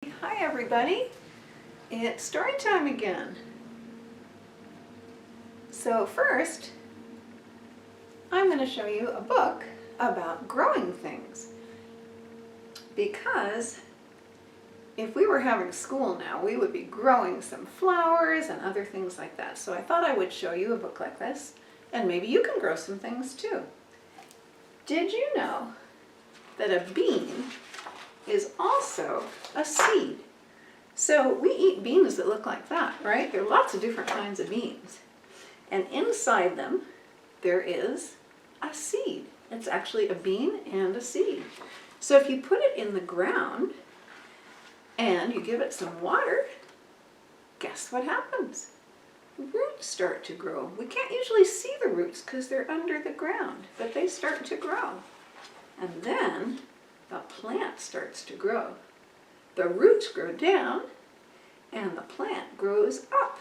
Hi everybody, it's story time again. So first, I'm going to show you a book about growing things. Because if we were having school now, we would be growing some flowers and other things like that. So I thought I would show you a book like this, and maybe you can grow some things too. Did you know that a bean is also a seed? So we eat beans that look like that, right? There are lots of different kinds of beans. And inside them, there is a seed. It's actually a bean and a seed. So if you put it in the ground and you give it some water, guess what happens? Roots start to grow. We can't usually see the roots because they're under the ground, but they start to grow. And then the plant starts to grow. The roots grow down and the plant grows up.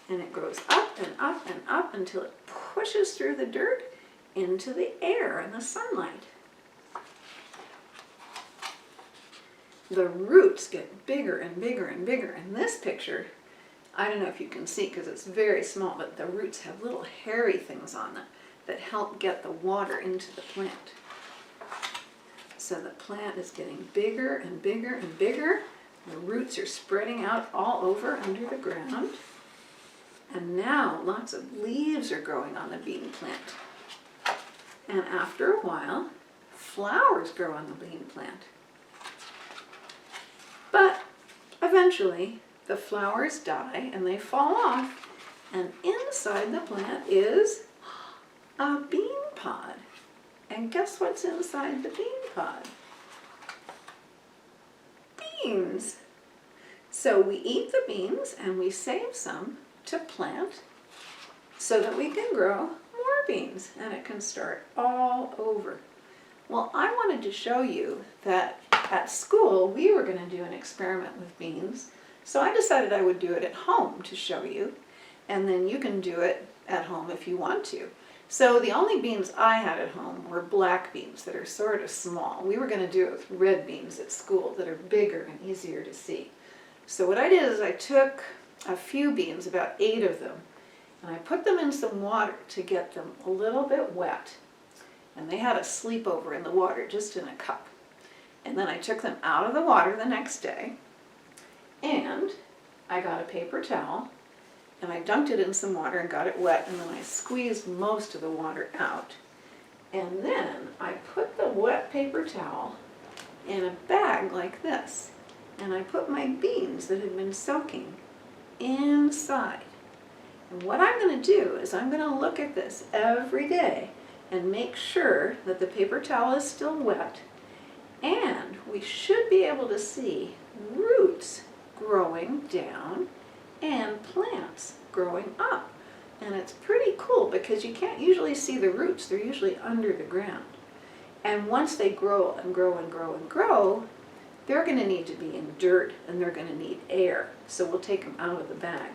And it grows up and up and up until it pushes through the dirt into the air and the sunlight. The roots get bigger and bigger and bigger. In this picture, I don't know if you can see because it's very small, but the roots have little hairy things on them that help get the water into the plant. So the plant is getting bigger and bigger and bigger. The roots are spreading out all over under the ground. And now lots of leaves are growing on the bean plant. And after a while, flowers grow on the bean plant. But eventually, the flowers die and they fall off. And inside the plant is a bean pod. And guess what's inside the bean pod? Beans. So we eat the beans and we save some to plant so that we can grow more beans and it can start all over. Well, I wanted to show you that at school we were going to do an experiment with beans. So I decided I would do it at home to show you, and then you can do it at home if you want to. So the only beans I had at home were black beans that are sort of small. We were going to do it with red beans at school that are bigger and easier to see. So what I did is I took a few beans, about 8 of them, and I put them in some water to get them a little bit wet. And they had a sleepover in the water, just in a cup. And then I took them out of the water the next day, and I got a paper towel, and I dunked it in some water and got it wet, and then I squeezed most of the water out. And then I put the wet paper towel in a bag like this, and I put my beans that had been soaking inside. And what I'm going to do is I'm going to look at this every day and make sure that the paper towel is still wet, and we should be able to see roots growing down and plants growing up. And it's pretty cool because you can't usually see the roots. They're usually under the ground. And once they grow and grow and grow and grow, they're going to need to be in dirt and they're going to need air. So we'll take them out of the bag.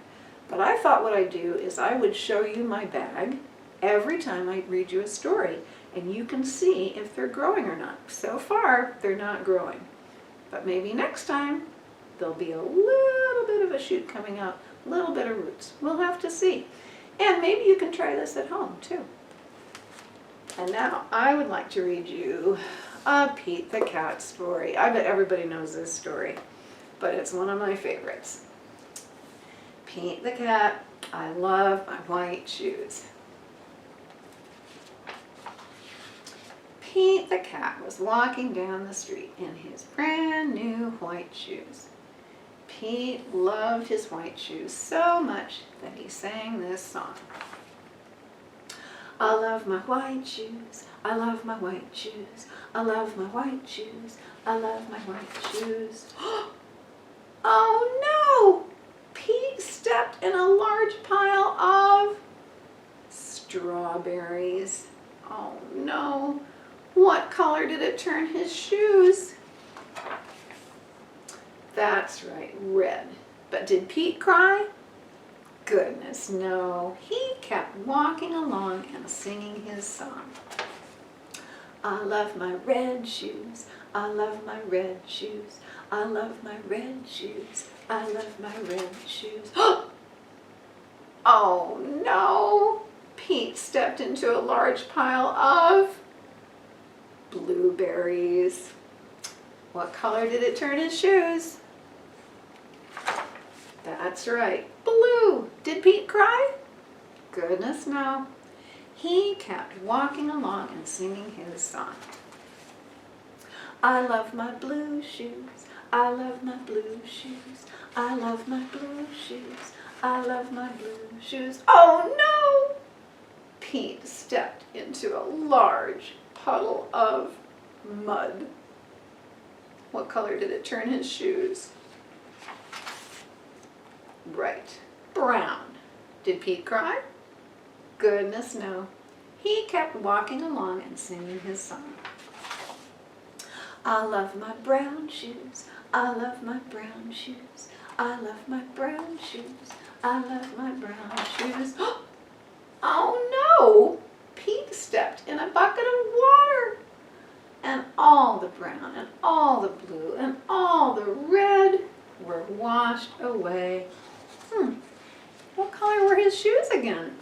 But I thought what I'd do is I would show you my bag every time I read you a story, and you can see if they're growing or not. So far, they're not growing. But maybe next time, there'll be a little bit of a shoot coming out, a little bit of roots. We'll have to see. And maybe you can try this at home, too. And now, I would like to read you a Pete the Cat story. I bet everybody knows this story, but it's one of my favorites. Pete the Cat, I love my white shoes. Pete the Cat was walking down the street in his brand new white shoes. Pete loved his white shoes so much that he sang this song. I love my white shoes, I love my white shoes, I love my white shoes, I love my white shoes. Oh no! Pete stepped in a large pile of strawberries. Oh no! What color did it turn his shoes? That's right, red. But did Pete cry? Goodness, no. He kept walking along and singing his song. I love my red shoes. I love my red shoes. I love my red shoes. I love my red shoes. Oh no! Pete stepped into a large pile of blueberries. What color did it turn his shoes? That's right, blue. Did Pete cry? Goodness no. He kept walking along and singing his song. I love my blue shoes. I love my blue shoes. I love my blue shoes. I love my blue shoes. Oh no! Pete stepped into a large puddle of mud. What color did it turn his shoes? Right, brown. Did Pete cry? Goodness no. He kept walking along and singing his song. I love my brown shoes. I love my brown shoes. I love my brown shoes. I love my brown shoes. Oh no! Pete stepped in a bucket of water. And all the brown and all the blue and all the red were washed away. What color were his shoes again?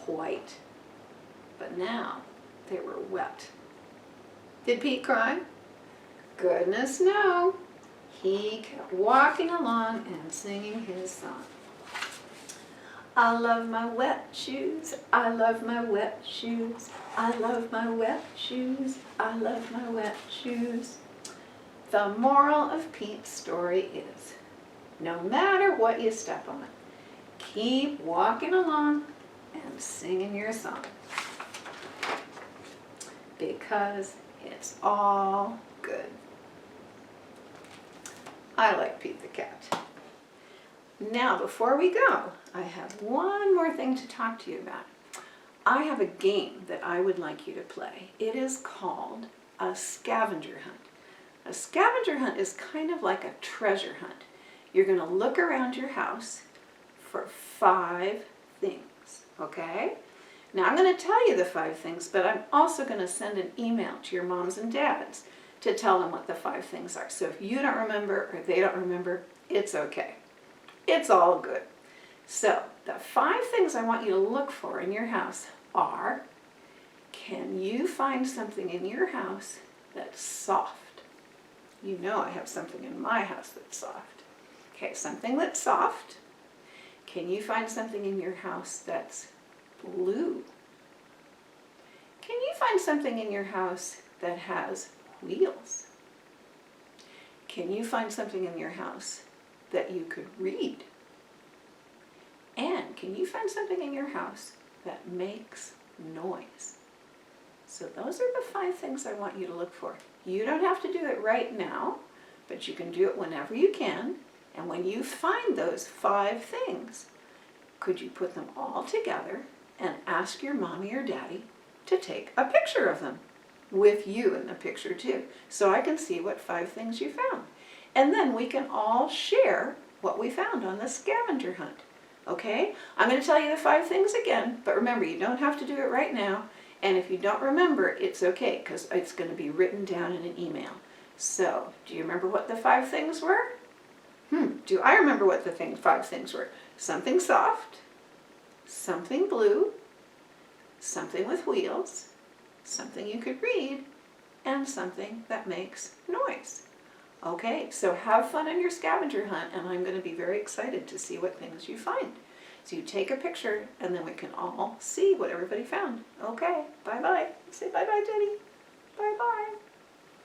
White. But now they were wet. Did Pete cry? Goodness no. He kept walking along and singing his song. I love my wet shoes. I love my wet shoes. I love my wet shoes. I love my wet shoes. The moral of Pete's story is, no matter what you step on, keep walking along and singing your song. Because it's all good. I like Pete the cat. Now, before we go, I have one more thing to talk to you about. I have a game that I would like you to play. It is called a scavenger hunt. A scavenger hunt is kind of like a treasure hunt. You're going to look around your house for 5 things, okay? Now, I'm going to tell you the 5 things, but I'm also going to send an email to your moms and dads to tell them what the 5 things are. So if you don't remember or they don't remember, it's okay. It's all good. So the 5 things I want you to look for in your house are, can you find something in your house that's soft? You know I have something in my house that's soft. Okay, something that's soft. Can you find something in your house that's blue? Can you find something in your house that has wheels? Can you find something in your house that you could read? And can you find something in your house that makes noise? So those are the 5 things I want you to look for. You don't have to do it right now, but you can do it whenever you can. And when you find those 5 things, could you put them all together and ask your mommy or daddy to take a picture of them with you in the picture too, so I can see what 5 things you found. And then we can all share what we found on the scavenger hunt. Okay? I'm going to tell you the 5 things again, but remember, you don't have to do it right now. And if you don't remember, it's okay, because it's going to be written down in an email. So, do you remember what the 5 things were? Do I remember what the 5 things were? Something soft, something blue, something with wheels, something you could read, and something that makes noise. Okay, so have fun on your scavenger hunt, and I'm going to be very excited to see what things you find. So you take a picture, and then we can all see what everybody found. Okay, bye-bye. Say bye-bye, Daddy. Bye-bye.